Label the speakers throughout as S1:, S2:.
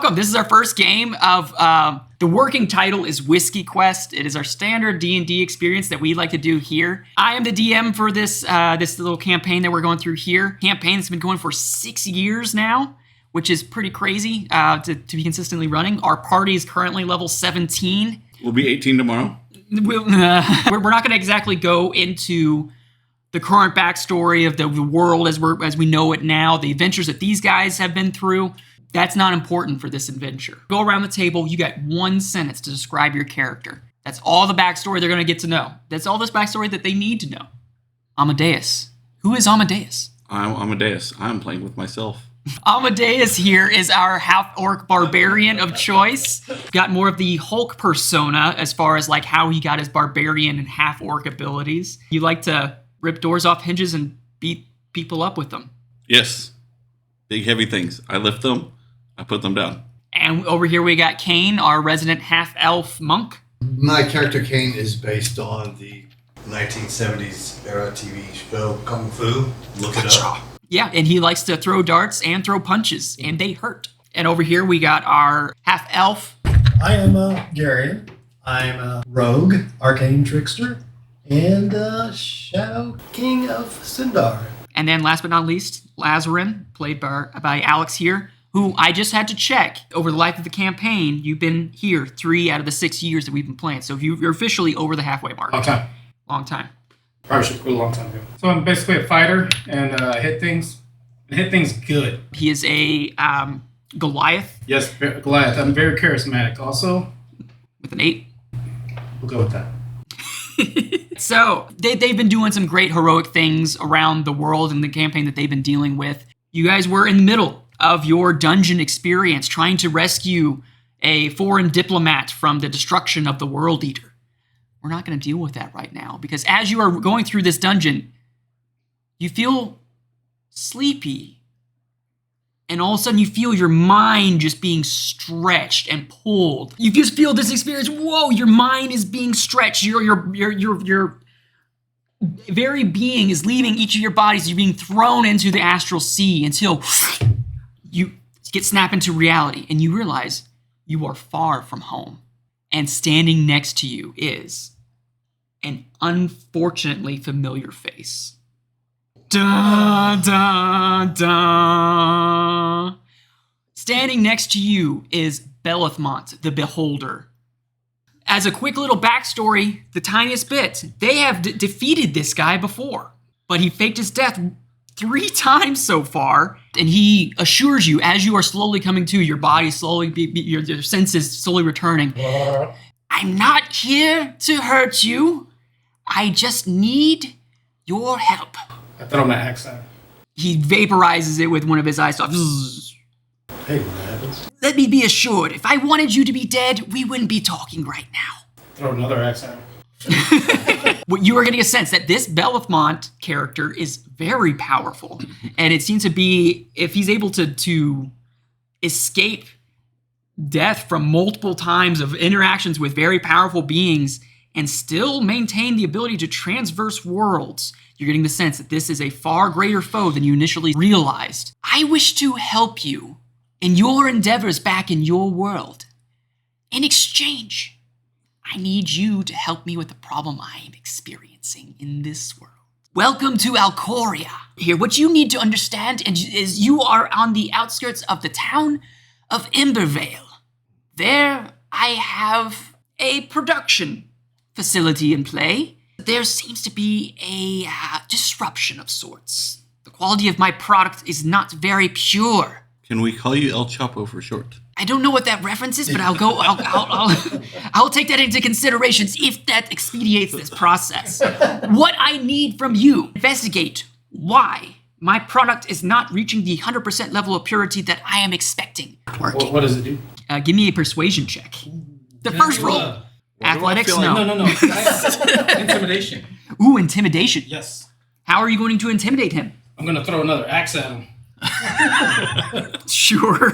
S1: welcome. This is our first game of, the working title is Whiskey Quest. It is our standard D&D experience that we like to do here. I am the DM for this little campaign that we're going through here. Campaign that's been going for 6 years now, which is pretty crazy to be consistently running. Our party is currently level 17.
S2: We'll be 18 tomorrow.
S1: We're not going to exactly go into the current backstory of the world as we know it now, the adventures that these guys have been through. That's not important for this adventure. Go around the table, you got 1 sentence to describe your character. That's all the backstory they're going to get to know. That's all this backstory that they need to know. Amadeus. Who is Amadeus?
S2: I'm Amadeus. I'm playing with myself.
S1: Amadeus here is our half-orc barbarian of choice. Got more of the Hulk persona as far as like how he got his barbarian and half-orc abilities. You like to rip doors off hinges and beat people up with them.
S2: Yes. Big heavy things. I lift them. I put them down.
S1: And over here we got Kane, our resident half-elf monk.
S3: My character Kane is based on the 1970s era TV show Kung Fu. Look it up.
S1: Yeah, and he likes to throw darts and throw punches, and they hurt. And over here we got our half-elf.
S4: I am Garion. I'm a rogue, arcane trickster, and Shadow King of Sindar.
S1: And then last but not least, Lazarin, played by Alex here, who I just had to check. Over the life of the campaign, you've been here 3 out of the 6 years that we've been playing. So you're officially over the halfway mark. Long time.
S5: Probably should put a long time ago. So I'm basically a fighter and hit things. And hit things good.
S1: He is a Goliath.
S5: Yes, Goliath. I'm very charismatic also.
S1: With an 8.
S5: We'll go with that.
S1: So they've been doing some great heroic things around the world in the campaign that they've been dealing with. You guys were in the middle of your dungeon experience trying to rescue a foreign diplomat from the destruction of the World Eater. We're not going to deal with that right now because as you are going through this dungeon, you feel sleepy. And all of a sudden you feel your mind just being stretched and pulled. You just feel this experience, whoa, your mind is being stretched. Your very being is leaving each of your bodies. You're being thrown into the astral sea until you get snapped into reality and you realize you are far from home. And standing next to you is an unfortunately familiar face. Dun, dun, dun. Standing next to you is Bellithmont the Beholder. As a quick little backstory, the tiniest bit, they have defeated this guy before, but he faked his death 3 times so far, and he assures you, as you are slowly coming to, your body slowly, your senses slowly returning, I'm not here to hurt you. I just need your help.
S5: I throw my axe at him.
S1: He vaporizes it with one of his eyes.
S4: Hey, what happens?
S1: Let me be assured, if I wanted you to be dead, we wouldn't be talking right now.
S5: Throw another axe at him.
S1: Well, you are getting a sense that this Bellithmont character is very powerful. And it seems to be, if he's able to escape death from multiple times of interactions with very powerful beings and still maintain the ability to transverse worlds, you're getting the sense that this is a far greater foe than you initially realized. I wish to help you in your endeavors back in your world. In exchange, I need you to help me with the problem I am experiencing in this world. Welcome to Alcoria. Here, what you need to understand is you are on the outskirts of the town of Embervale. There, I have a production facility in play. There seems to be a disruption of sorts. The quality of my product is not very pure.
S2: Can we call you El Chapo for short?
S1: I don't know what that reference is, but I'll take that into consideration if that expedites this process. What I need from you, investigate why my product is not reaching the 100% level of purity that I am expecting.
S5: What does it do?
S1: Give me a persuasion check. The first roll. Athletics?
S5: No. Intimidation.
S1: Ooh, intimidation.
S5: Yes.
S1: How are you going to intimidate him?
S5: I'm going to throw another axe at him.
S1: Sure.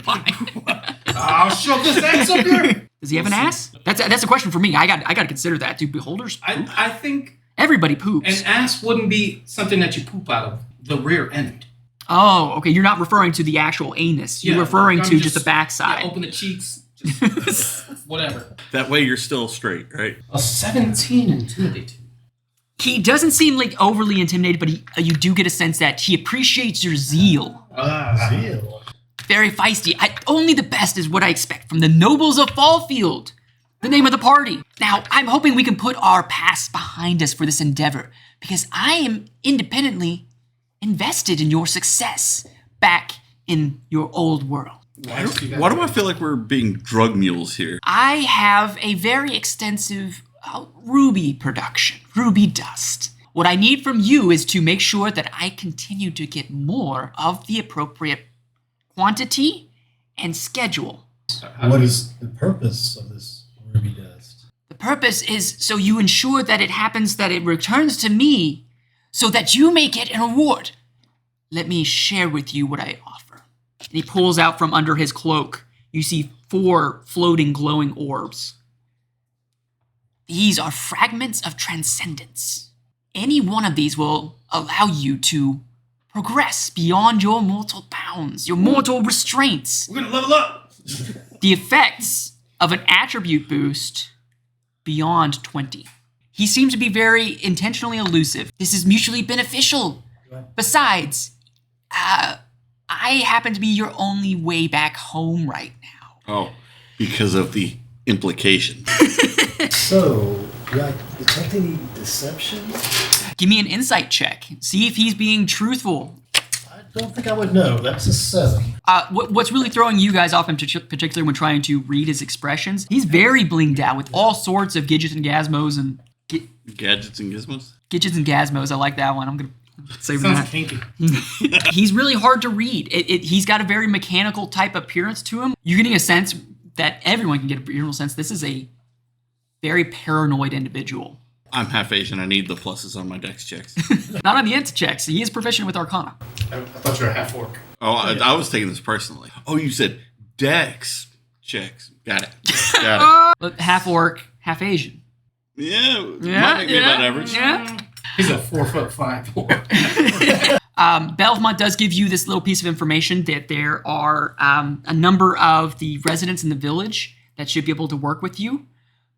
S1: Fine.
S5: I'll shove this axe up here.
S1: Does he have an ass? That's a question for me. I got to consider that. Do beholders poop?
S5: I think
S1: everybody poops.
S5: An ass wouldn't be something that you poop out of the rear end.
S1: Oh, okay. You're not referring to the actual anus. You're referring to just the backside.
S5: Yeah, open the cheeks. Just whatever.
S2: That way you're still straight, right?
S5: A 17 intimidating.
S1: He doesn't seem like overly intimidated, but you do get a sense that he appreciates your zeal.
S4: Zeal.
S1: Very feisty. Only the best is what I expect from the nobles of Fallfield. The name of the party. Now, I'm hoping we can put our past behind us for this endeavor, because I am independently invested in your success back in your old world.
S2: Why do I feel like we're being drug mules here?
S1: I have a very extensive ruby production, ruby dust. What I need from you is to make sure that I continue to get more of the appropriate quantity and schedule.
S4: What is the purpose of this ruby dust?
S1: The purpose is so you ensure that it happens, that it returns to me, so that you may get an award. Let me share with you what I offer. And he pulls out from under his cloak. You see 4 floating glowing orbs. These are fragments of transcendence. Any one of these will allow you to progress beyond your mortal bounds, your mortal restraints.
S5: We're gonna level up.
S1: The effects of an attribute boost beyond 20. He seems to be very intentionally elusive. This is mutually beneficial. Besides, I happen to be your only way back home right now.
S2: Oh, because of the implication.
S4: So, do I detect any deception?
S1: Give me an insight check. See if he's being truthful.
S4: I don't think I would know. That's a 7.
S1: What's really throwing you guys off in particular when trying to read his expressions, he's very blinged out with all sorts of gadgets and gizmos and...
S2: Gadgets and gizmos?
S1: Gadgets and gizmos, I like that one. I'm going to save
S5: Sounds
S1: that.
S5: kinky.
S1: He's really hard to read. He's got a very mechanical type appearance to him. You're getting a sense that everyone can get a general sense this is a very paranoid individual.
S2: I'm half Asian. I need the pluses on my dex checks.
S1: Not on the int checks. He is proficient with Arcana.
S5: I thought you were half orc.
S2: Oh, I was taking this personally. Oh, you said dex checks. Got it. Got it.
S1: But half orc, half Asian.
S2: Yeah, might make me about average.
S1: Yeah.
S5: He's a 4'5" orc.
S1: Bellithmont does give you this little piece of information that there are a number of the residents in the village that should be able to work with you,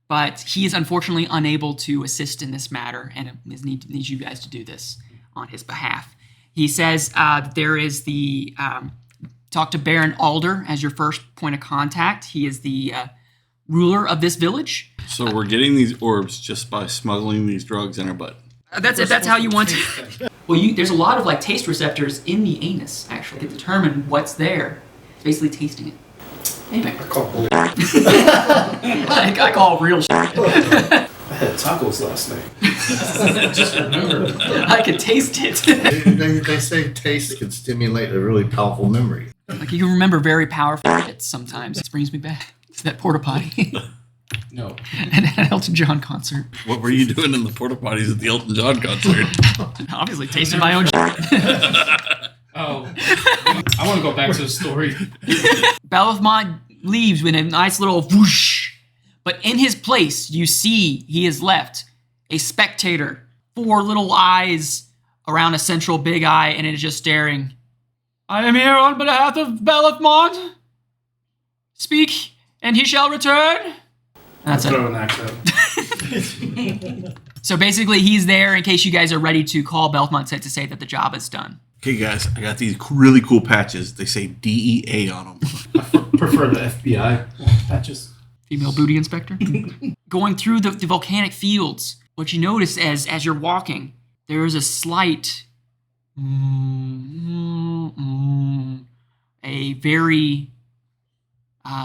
S1: but he is unfortunately unable to assist in this matter and needs you guys to do this on his behalf. He says that there is the talk to Baron Alder as your first point of contact. He is the ruler of this village.
S2: So we're getting these orbs just by smuggling these drugs in our butt.
S1: That's it. That's how you want to. Well, there's a lot of like taste receptors in the anus actually to determine what's there. It's basically tasting it. Anyway,
S5: I call bull.
S1: I call real shit.
S5: I had tacos last night. Just remember.
S1: I can taste it.
S3: They say taste can stimulate a really powerful memory.
S1: Like you can remember very powerful hits sometimes. It brings me back to that porta potty
S5: No.
S1: and an Elton John concert.
S2: What were you doing in the porta potties at the Elton John concert?
S1: Obviously, tasting my own shit.
S5: Oh. I want to go back to the story.
S1: Bellithmont leaves with a nice little whoosh. But in his place, you see he has left a spectator, 4 little eyes around a central big eye, and it is just staring. I am here on behalf of Bellithmont. Speak, and he shall return. That's it.
S5: Throw an axe out.
S1: So basically, he's there in case you guys are ready to call Bellithmont to say that the job is done.
S2: Okay, guys, I got these really cool patches. They say DEA on them.
S5: Prefer the FBI patches.
S1: Female booty inspector. Going through the volcanic fields, what you notice as you're walking, there is a slight, a very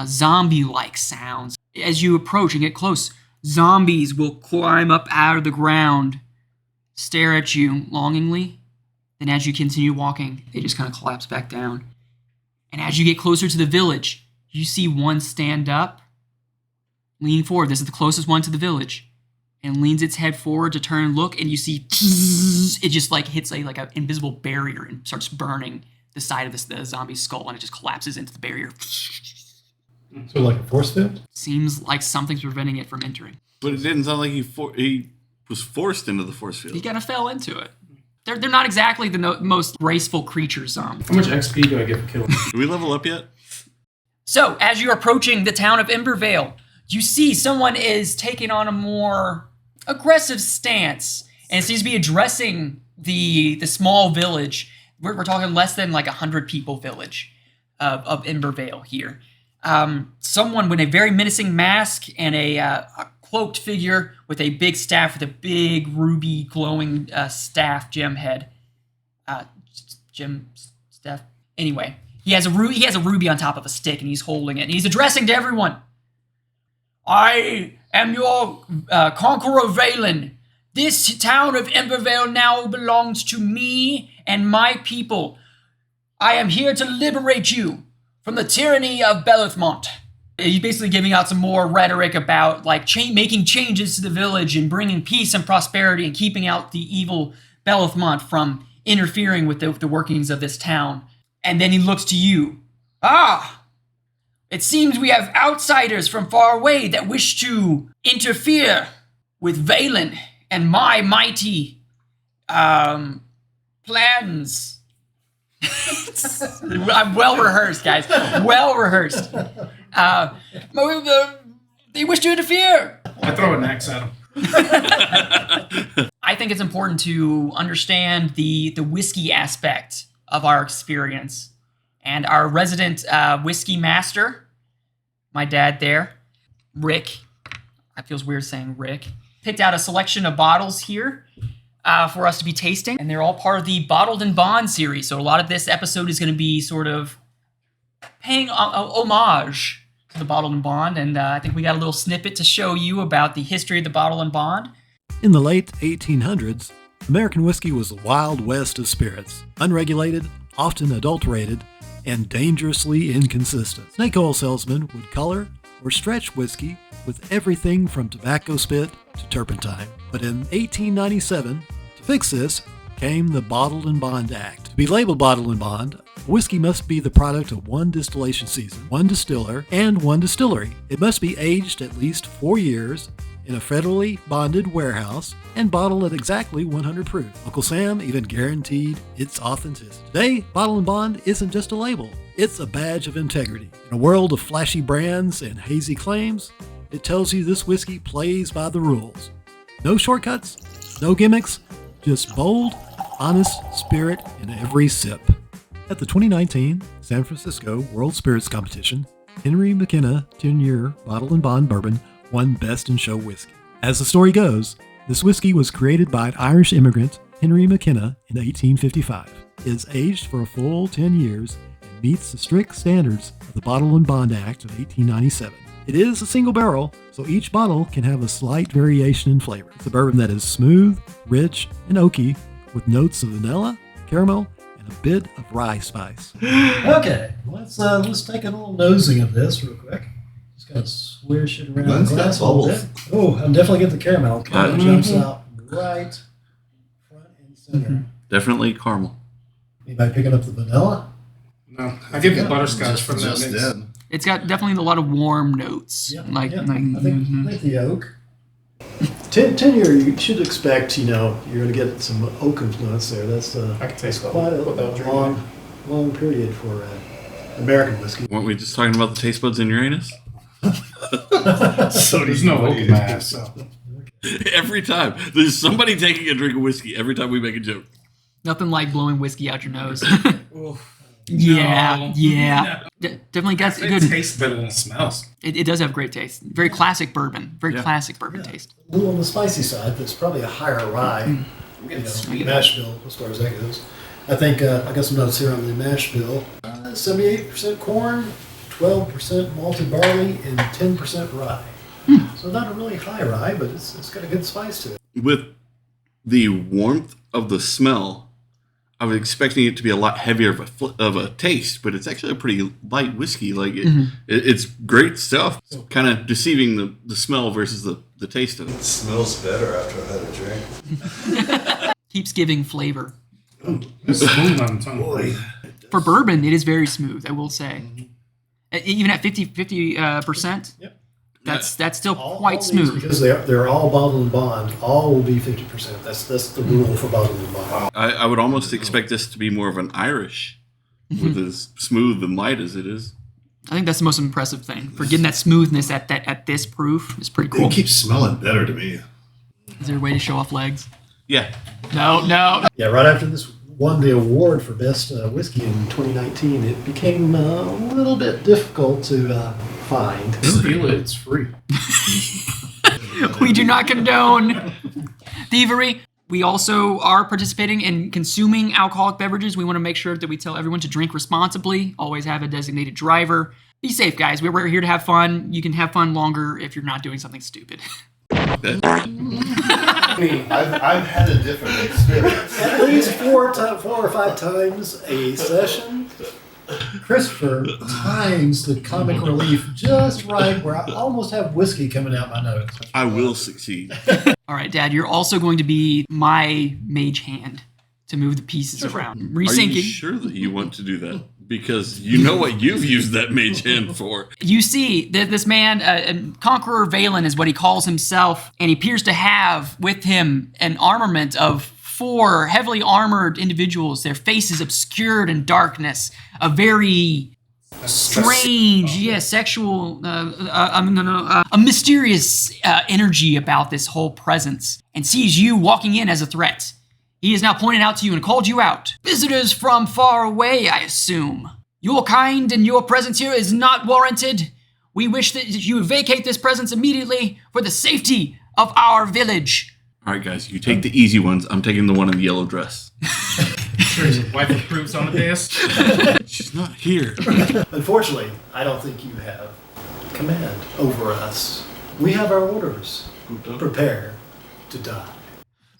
S1: zombie-like sounds. As you approach and get close, zombies will climb up out of the ground, stare at you longingly. Then as you continue walking, they just kind of collapse back down. And as you get closer to the village, you see one stand up, lean forward. This is the closest one to the village. And leans its head forward to turn and look, and you see it just like hits like an invisible barrier and starts burning the side of the zombie's skull, and it just collapses into the barrier.
S4: So like a force field?
S1: Seems like something's preventing it from entering.
S2: But it didn't sound like he was forced into the force
S1: He
S2: field.
S1: kind of fell into it. They're not exactly the most graceful creatures.
S5: How much XP do I get for killing?
S2: Do we level up yet?
S1: So, as you're approaching the town of Embervale, you see someone is taking on a more aggressive stance, and it seems to be addressing the small village. We're talking less than like 100 people village of Embervale here. Someone with a very menacing mask and a cloaked figure with a big staff, with a big ruby glowing staff gem head. Gem staff. Anyway, he has a ruby on top of a stick, and he's holding it, and he's addressing to everyone. I am your conqueror Valen. This town of Embervale now belongs to me and my people. I am here to liberate you from the tyranny of Bellithmont. He's basically giving out some more rhetoric about like making changes to the village and bringing peace and prosperity and keeping out the evil Bellithmont from interfering with the workings of this town. And then he looks to you. It seems we have outsiders from far away that wish to interfere with Valen and my mighty plans. I'm well rehearsed, guys. Well rehearsed. They wish to interfere.
S5: I throw an axe at him.
S1: I think it's important to understand the whiskey aspect of our experience. And our resident whiskey master, my dad there, Rick, it feels weird saying Rick, picked out a selection of bottles here for us to be tasting. And they're all part of the Bottled and Bond series. So a lot of this episode is going to be sort of paying homage to the Bottled and Bond. And I think we got a little snippet to show you about the history of the Bottled and Bond.
S6: In the late 1800s, American whiskey was the Wild West of spirits, unregulated, often adulterated, and dangerously inconsistent. Snake oil salesmen would color or stretch whiskey with everything from tobacco spit to turpentine. But in 1897, to fix this, came the Bottled and Bond Act. To be labeled Bottled and Bond, whiskey must be the product of one distillation season, one distiller, and one distillery. It must be aged at least 4 years in a federally bonded warehouse and bottled at exactly 100 proof. Uncle Sam even guaranteed its authenticity. Today, Bottled & Bond isn't just a label, it's a badge of integrity. In a world of flashy brands and hazy claims, it tells you this whiskey plays by the rules. No shortcuts, no gimmicks, just bold, honest spirit in every sip. At the 2019 San Francisco World Spirits Competition, Henry McKenna 10-year Bottled & Bond Bourbon won Best in Show Whiskey. As the story goes, this whiskey was created by an Irish immigrant, Henry McKenna, in 1855. It is aged for a full 10 years and meets the strict standards of the Bottled & Bond Act of 1897. It is a single barrel, so each bottle can have a slight variation in flavor. It's a bourbon that is smooth, rich, and oaky, with notes of vanilla, caramel, and a bit of rye spice.
S4: Okay, let's take a little nosing of this real quick. Just gotta swish it around
S3: Mine's
S4: the
S3: got
S4: glass a little
S3: bubbles.
S4: bit. Oh, I'm definitely getting the caramel. Caramel jumps out right front and center.
S2: Definitely caramel.
S4: Anybody picking up the vanilla?
S5: No, I get the butterscotch from that
S3: Just
S5: mix.
S3: then.
S1: It's got definitely a lot of warm notes.
S4: Yeah,
S1: like,
S4: yeah.
S1: like
S4: I think the oak. 10 year, you should expect, you're going to get some oak influence there. That's
S5: I can taste
S4: quite a
S5: without drinking
S4: long period for American whiskey.
S2: Weren't we just talking about the taste buds in Uranus?
S5: So there's no oak in my ass. So.
S2: Every time. There's somebody taking a drink of whiskey every time we make a joke.
S1: nothing like blowing whiskey out your nose.
S5: Oof.
S1: Yeah,
S5: No.
S1: yeah. Definitely got
S5: It
S1: good.
S5: tastes better than it smells.
S1: It does have great taste. Very classic bourbon. Very classic bourbon taste.
S4: A little on the spicy side, but it's probably a higher rye. Mash bill, as far as that goes. I think I got some notes here on the mash bill. 78% corn, 12% malted barley, and 10% rye. So not a really high rye, but it's got a good spice to it.
S2: With the warmth of the smell, I was expecting it to be a lot heavier of a taste, but it's actually a pretty light whiskey. Like it's great stuff. Kind of deceiving the smell versus the taste of
S3: It
S2: it.
S3: smells better after I've had a drink.
S1: Keeps giving flavor.
S5: It's smooth on the tongue.
S3: Boy.
S1: For bourbon, it is very smooth, I will say. Even at 50%.
S4: Yep.
S1: That's still
S4: All
S1: quite
S4: these,
S1: smooth.
S4: because they're all bottled and bond. All will be 50%. That's the rule for bottled and bond.
S2: I would almost expect this to be more of an Irish, with as smooth and light as it is.
S1: I think that's the most impressive thing. For getting that smoothness at this proof is pretty cool.
S3: It keeps smelling better to me.
S1: Is there a way to show off legs?
S2: Yeah.
S1: No.
S4: Yeah, right after this won the award for best whiskey in 2019, it became a little bit difficult to find.
S5: Steal it, it's free.
S1: We do not condone thievery. We also are participating in consuming alcoholic beverages. We want to make sure that we tell everyone to drink responsibly. Always have a designated driver. Be safe, guys. We're here to have fun. You can have fun longer if you're not doing something stupid.
S3: I've had a different experience.
S4: At least four or five times a session, Christopher times the comic relief just right where I almost have whiskey coming out my nose.
S2: I will succeed.
S1: All right, Dad, you're also going to be my mage hand to move the pieces around.
S2: Are
S1: Resyncing.
S2: you sure that you want to do that? Because you know what you've used that mage hand for.
S1: You see that this man, Conqueror Valen is what he calls himself, and he appears to have with him an armament of 4 heavily armored individuals, their faces obscured in darkness, a very strange, sexual, a mysterious energy about this whole presence, and sees you walking in as a threat. He has now pointed out to you and called you out. Visitors from far away, I assume. Your kind and your presence here is not warranted. We wish that you vacate this presence immediately for the safety of our village.
S2: All right, guys, you take the easy ones. I'm taking the one in the yellow dress.
S5: Sure, his wife approves on the dais.
S2: She's not here.
S4: Unfortunately, I don't think you have command over us. We have our orders. Prepare to die.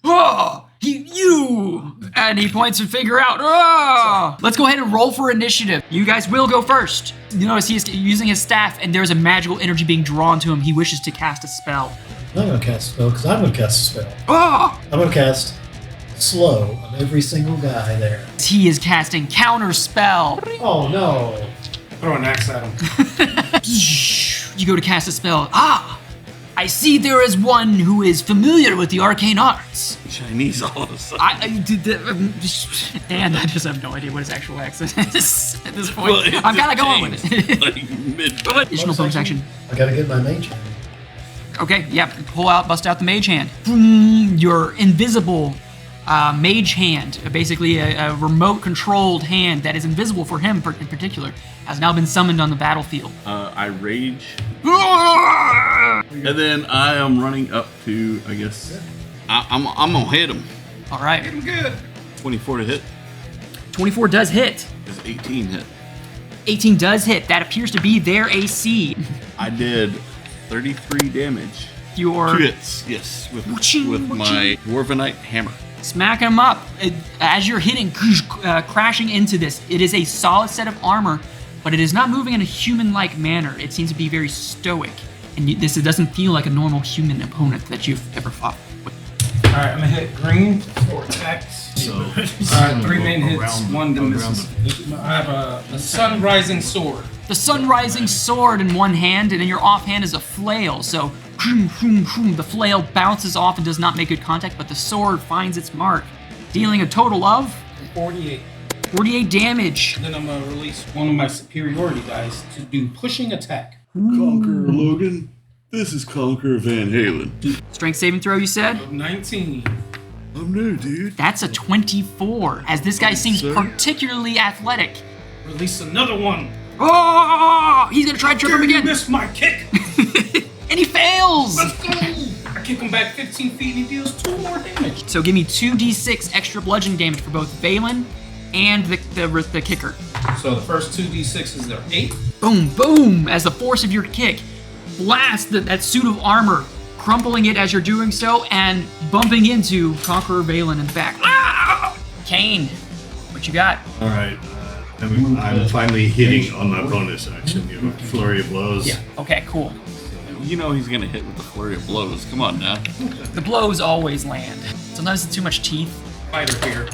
S1: Oh, you! And he points a finger out. Oh! Let's go ahead and roll for initiative. You guys will go first. You notice he is using his staff, and there's a magical energy being drawn to him. He wishes to cast a spell.
S4: I'm going to cast a spell because I'm going to cast a spell.
S1: Oh!
S4: I'm going to cast slow on every single guy there.
S1: He is casting counter spell.
S4: Oh no.
S5: Throw an axe at him.
S1: You go to cast a spell. Ah! I see there is one who is familiar with the arcane arts.
S2: Chinese all of a sudden.
S1: And I just have no idea what his actual accent is at this point.
S2: Well, it
S1: I'm kind of
S2: just
S1: going with
S2: changed,
S1: it.
S2: like mid.
S1: Additional bonus action.
S4: I got to get my mage hand.
S1: Okay, yeah, bust out the mage hand. Boom, your invisible mage hand, basically a remote-controlled hand that is invisible for him in particular, has now been summoned on the battlefield.
S2: I rage. And then I am running up to, I guess, I'm going to hit him.
S1: All right.
S2: 24 to hit.
S1: 24 does hit.
S2: Is 18 hit.
S1: 18 does hit. That appears to be their AC.
S2: I did 33 damage.
S1: Your
S2: 2 hits, yes, with
S1: Waching,
S2: my Dwarvenite hammer.
S1: smacking him up. As you're hitting, crashing into this, it is a solid set of armor, but it is not moving in a human-like manner. It seems to be very stoic, and it doesn't feel like a normal human opponent that you've ever fought with.
S5: Alright, I'm gonna hit green for attacks. Alright, 3 main hits, 1 misses. I have a sun rising sword.
S1: The sun rising sword in one hand, and in your offhand is a flail. So, the flail bounces off and does not make good contact, but the sword finds its mark, dealing a total of
S5: 48.
S1: 48 damage.
S5: Then I'm gonna release one of my superiority dice to do pushing attack.
S2: Conqueror Logan, this is Conqueror Van Halen.
S1: Strength saving throw, you said?
S5: 19.
S2: I'm new, dude.
S1: That's a 24, as this guy seems
S2: Sir?
S1: particularly athletic.
S5: Release another one.
S1: Oh, he's gonna try to trip him
S5: You
S1: again.
S5: missed my kick.
S1: And he fails!
S5: Let's go. I kick him back 15 feet and he deals 2 more damage.
S1: So give me 2d6 extra bludgeoning damage for both Valen and the kicker.
S5: So the first 2d6s are 8.
S1: Boom, boom, as the force of your kick blasts that suit of armor, crumpling it as you're doing so, and bumping into Conqueror Valen in the back. Ah! Kane, what you got?
S3: All right. I'm finally hitting on my bonus action. You know, flurry of blows.
S1: Yeah, okay, cool.
S2: You know he's gonna hit with the flurry of blows. Come on now.
S1: The blows always land. Sometimes it's too much teeth.
S5: Fighter here.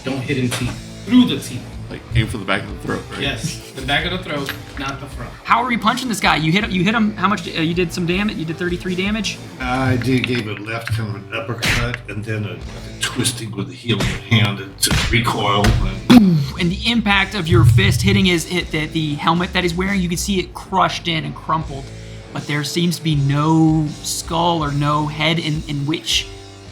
S5: Don't hit in teeth. Through the teeth.
S2: Like aim for the back of the throat, right?
S5: Yes, the back of the throat, not the front.
S1: How are you punching this guy? You hit him. How much? You did some damage. You did 33 damage.
S3: I gave it left kind of an uppercut and then a twisting with the heel of the hand to recoil.
S1: And the impact of your fist hitting the helmet that he's wearing, you can see it crushed in and crumpled. But there seems to be no skull or no head in which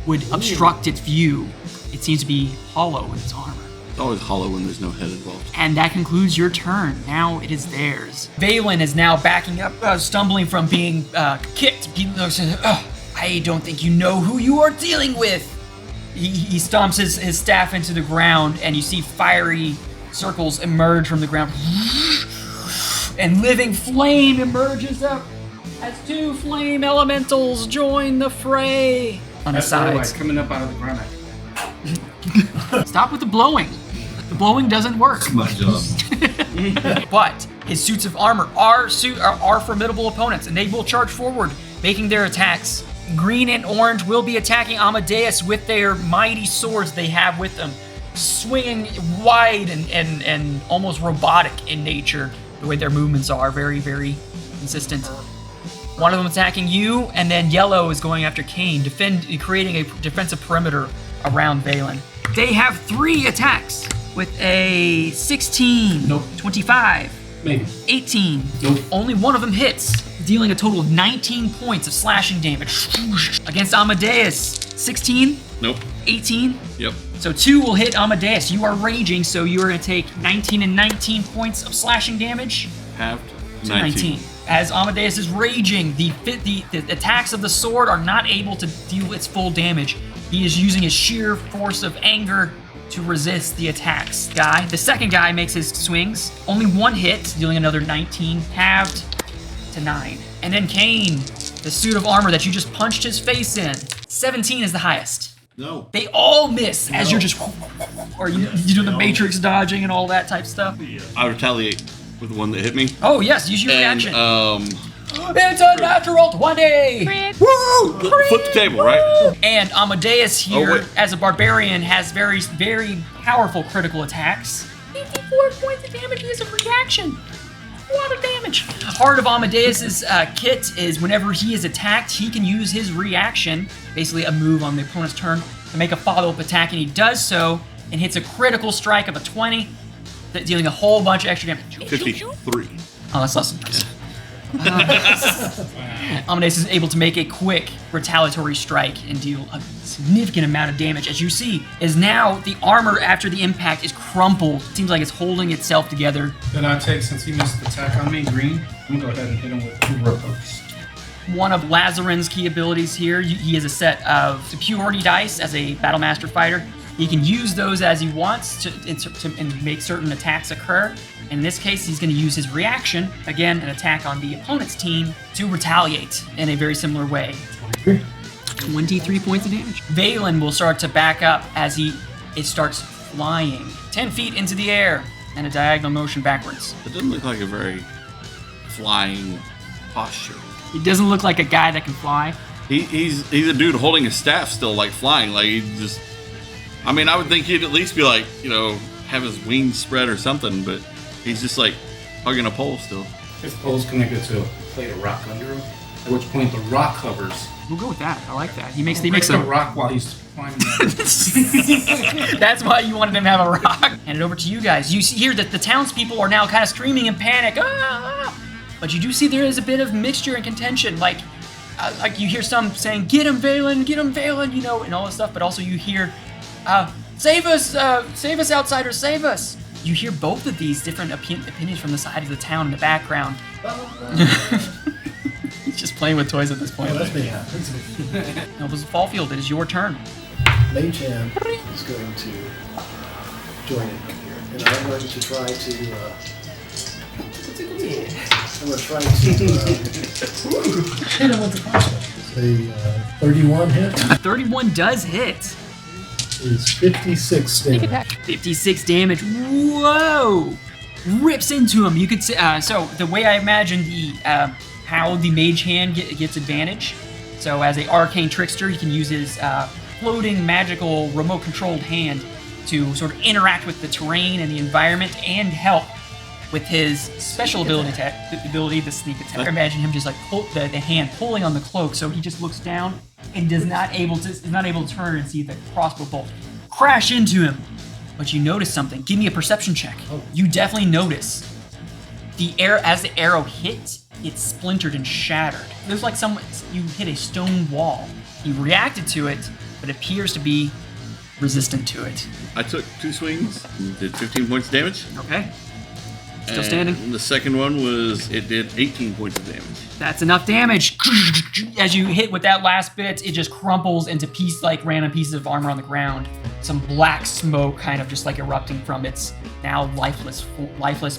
S1: would obstruct its view. It seems to be hollow in its armor.
S2: It's always hollow when there's no head involved.
S1: And that concludes your turn. Now it is theirs. Valen is now backing up, stumbling from being kicked. I don't think you know who you are dealing with. He stomps his staff into the ground, and you see fiery circles emerge from the ground. And living flame emerges up as two flame elementals join the fray. On the sides.
S5: Coming up out of the ground.
S1: Stop with the blowing. The blowing doesn't work.
S3: My job.
S1: But his suits of armor are formidable opponents, and they will charge forward, making their attacks. Green and orange will be attacking Amadeus with their mighty swords they have with them, swinging wide and almost robotic in nature. The way their movements are very, very consistent. One of them attacking you, and then yellow is going after Kane, creating a defensive perimeter around Valen. They have 3 attacks with a 16,
S5: Nope.
S1: 25,
S5: Maybe.
S1: 18.
S5: Nope.
S1: Only one of them hits, dealing a total of 19 points of slashing damage. Against Amadeus, 16,
S2: Nope.
S1: 18.
S2: Yep.
S1: So 2 will hit Amadeus. You are raging, so you are going to take 19 and 19 points of slashing damage.
S2: Halved.
S1: To 19. As Amadeus is raging, the attacks of the sword are not able to deal its full damage. He is using his sheer force of anger to resist the attacks. The second guy makes his swings. Only 1 hit, dealing another 19, halved to 9. And then Kane, the suit of armor that you just punched his face in. 17 is the highest.
S3: No.
S1: They all miss as you're just, or you do the matrix dodging and all that type stuff.
S2: I retaliate with the one that hit me.
S1: Oh yes, use your
S2: And,
S1: reaction. It's a natural 20!
S2: Woo! Flip the table, right?
S1: And Amadeus here,
S2: wait.
S1: as a barbarian, has very, very powerful critical attacks. 54 points of damage as a reaction. A lot of damage. Part of Amadeus's kit is whenever he is attacked, he can use his reaction, basically a move on the opponent's turn, to make a follow-up attack, and he does so, and hits a critical strike of a 20, dealing a whole bunch of extra damage.
S2: 53.
S1: Oh, that's less impressive. Amadeus is able to make a quick retaliatory strike and deal a significant amount of damage. As you see, is now the armor after the impact is crumpled. It seems like it's holding itself together.
S5: Then I take, since he missed the attack on me, green, I'm gonna go ahead and hit him with 2 ropes.
S1: One of Lazarin's key abilities here, he has a set of superiority dice as a Battlemaster fighter. He can use those as he wants to make certain attacks occur. In this case, he's going to use his reaction, again, an attack on the opponent's team, to retaliate in a very similar way. 23 points of damage. Valen will start to back up as it starts flying 10 feet into the air and a diagonal motion backwards.
S2: It doesn't look like a very flying posture.
S1: He doesn't look like a guy that can fly.
S2: He's a dude holding a staff still, like flying. Like he just. I mean, I would think he'd at least be like, have his wings spread or something, but he's just like hugging a pole still.
S5: His pole's connected to a plate of rock under him, at which point the rock hovers.
S1: We'll go with that. I like that. He makes
S5: a
S1: a
S5: rock while he's climbing.
S1: That's why you wanted him to have a rock. Hand it over to you guys. You hear that the townspeople are now kind of screaming in panic. Ah! But you do see there is a bit of mixture and contention. Like you hear some saying, "Get him, Valen! Get him, Valen!" And all this stuff. But also you hear, "Save us! Save us, outsiders! Save us!" You hear both of these different opinions from the side of the town in the background. He's just playing with toys at this point.
S4: Oh, that's me.
S1: Elvis Fallfield, it is your turn.
S4: Mage Hand is going to join in here, and I'm going to try to. I'm going to try to hit him with the crossbow. A 31 hit
S1: A 31 does hit.
S4: is 56 damage.
S1: 56 damage. Whoa! Rips into him. You could say, so the way I imagine how the mage hand gets advantage. So as a arcane trickster, he can use his floating magical remote controlled hand to sort of interact with the terrain and the environment and help with his special ability, the sneak attack. Imagine him just like pull the hand pulling on the cloak, so he just looks down and is not able to turn and see the crossbow bolt crash into him. But you notice something. Give me a perception check. You definitely notice as the arrow hit, it splintered and shattered. There's like you hit a stone wall. He reacted to it, but appears to be resistant to it.
S2: I took 2 swings, did 15 points of damage.
S1: Okay. Still standing.
S2: And the second one it did 18 points of damage.
S1: That's enough damage. As you hit with that last bit, it just crumples into random pieces of armor on the ground. Some black smoke kind of just like erupting from its now lifeless,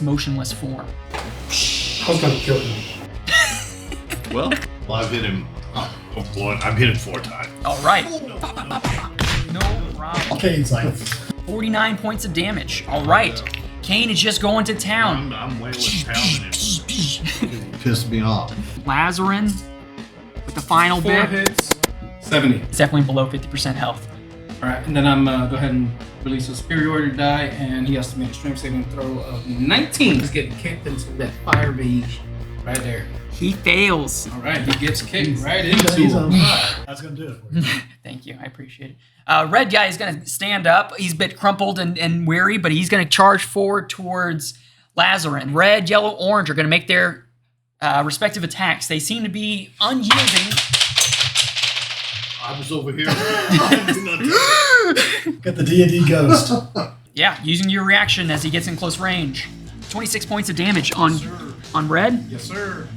S1: motionless form.
S4: I was gonna kill him.
S2: Well,
S3: I've hit him. I've hit him 4 times.
S1: All right. No problem.
S4: Kane's like,
S1: 49 points of damage. All right. Kane is just going to town.
S3: I'm way less pounding him. Pissed me off.
S1: Lazarin with the final
S5: 4
S1: bit.
S5: hits, 70.
S1: It's definitely below 50% health.
S5: All right, and then I'm go ahead and release a superiority die, and he has to make a strength saving throw of 19.
S7: He's getting kicked into that fire beach right there.
S1: He fails.
S5: All right, he gets kicked right
S4: he's
S5: into
S4: on
S5: him.
S4: fire. That's gonna do it for you.
S1: Thank you. I appreciate it. Red guy is going to stand up. He's a bit crumpled and weary, but he's going to charge forward towards Lazarin. Red, yellow, orange are going to make their respective attacks. They seem to be unyielding.
S3: I was over here.
S4: Got the D&D ghost.
S1: Yeah, using your reaction as he gets in close range. 26 points of damage on Red.
S5: Yes, sir.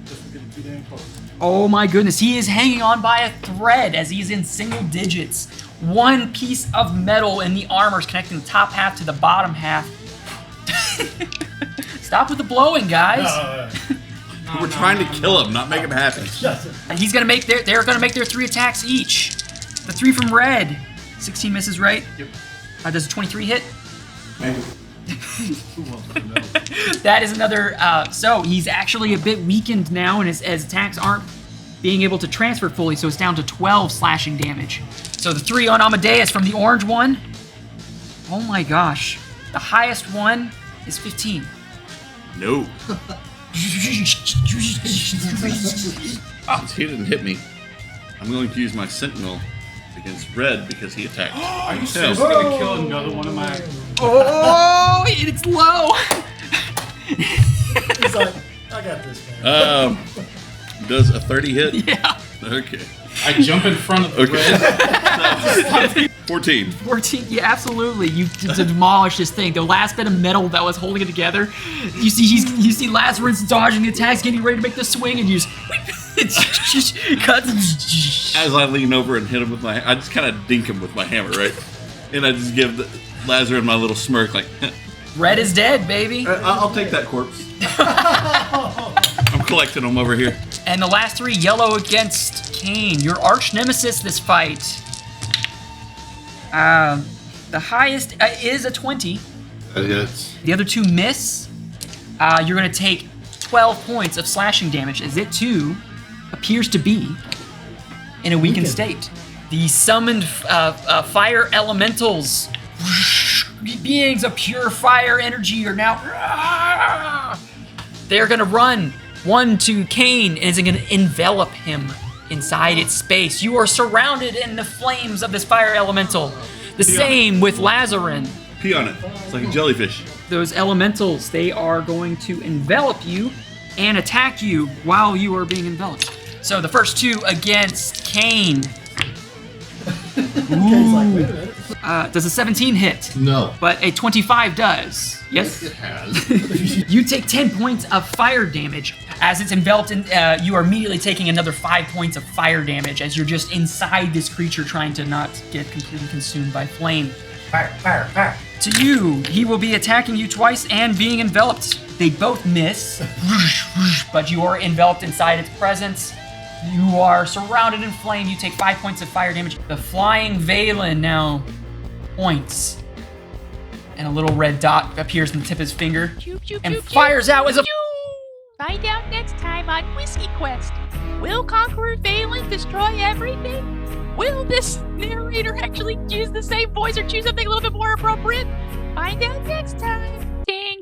S5: Just for getting too damn close.
S1: Oh my goodness, he is hanging on by a thread as he's in single digits. One piece of metal in the armor is connecting the top half to the bottom half. Stop with the blowing, guys.
S2: we're trying to kill him, not make him happy.
S1: And they're gonna make their 3 attacks each. The 3 from Red. 16 misses, right?
S5: Yep.
S1: Does a 23 hit?
S5: Maybe.
S1: That is another. So he's actually a bit weakened now, and his attacks aren't being able to transfer fully, so it's down to 12 slashing damage. So the 3 on Amadeus from the orange one. Oh my gosh. The highest one is 15.
S2: No. Since he didn't hit me, I'm going to use my sentinel against Red because he attacked.
S5: Are you seriously gonna kill another one of my?
S1: Oh, it's low.
S4: He's like, I got this, man.
S2: Does a 30 hit?
S1: Yeah.
S2: Okay.
S5: I jump in front of the red.
S2: 14.
S1: 14, yeah, absolutely. You demolish this thing. The last bit of metal that was holding it together. You see Lazarus dodging the attacks, getting ready to make the swing, and you just cuts.
S2: As I lean over and hit him with I just kind of dink him with my hammer, right? And I just give Lazarus my little smirk, like.
S1: Red is dead, baby.
S2: I'll take that corpse. I'm collecting them over here.
S1: And the last 3, yellow against Kane, your arch nemesis this fight. The highest is a 20.
S3: Yes.
S1: The other 2 miss. You're going to take 12 points of slashing damage, as it too appears to be in a weakened state. The summoned fire elementals, beings of pure fire energy, are now. They're going to run. One to Kane, and is going to envelop him inside its space. You are surrounded in the flames of this fire elemental. The same with Lazarin.
S2: Pee on it. It's like a jellyfish.
S1: Those elementals, they are going to envelop you and attack you while you are being enveloped. So the first 2 against Kane.
S4: Kane's like, wait a minute.
S1: Does a 17 hit?
S3: No.
S1: But a 25 does. Yes?
S3: It has.
S1: You take 10 points of fire damage. As it's enveloped, you are immediately taking another 5 points of fire damage as you're just inside this creature trying to not get completely consumed by flame.
S7: Fire, fire, fire.
S1: To you, he will be attacking you twice and being enveloped. They both miss, but you are enveloped inside its presence. You are surrounded in flame. You take 5 points of fire damage. The flying Valen now points, and a little red dot appears in the tip of his finger and fires out as a.
S8: Find out next time on Whiskey Quest. Will Conqueror Valen destroy everything? Will this narrator actually use the same voice or choose something a little bit more appropriate? Find out next time.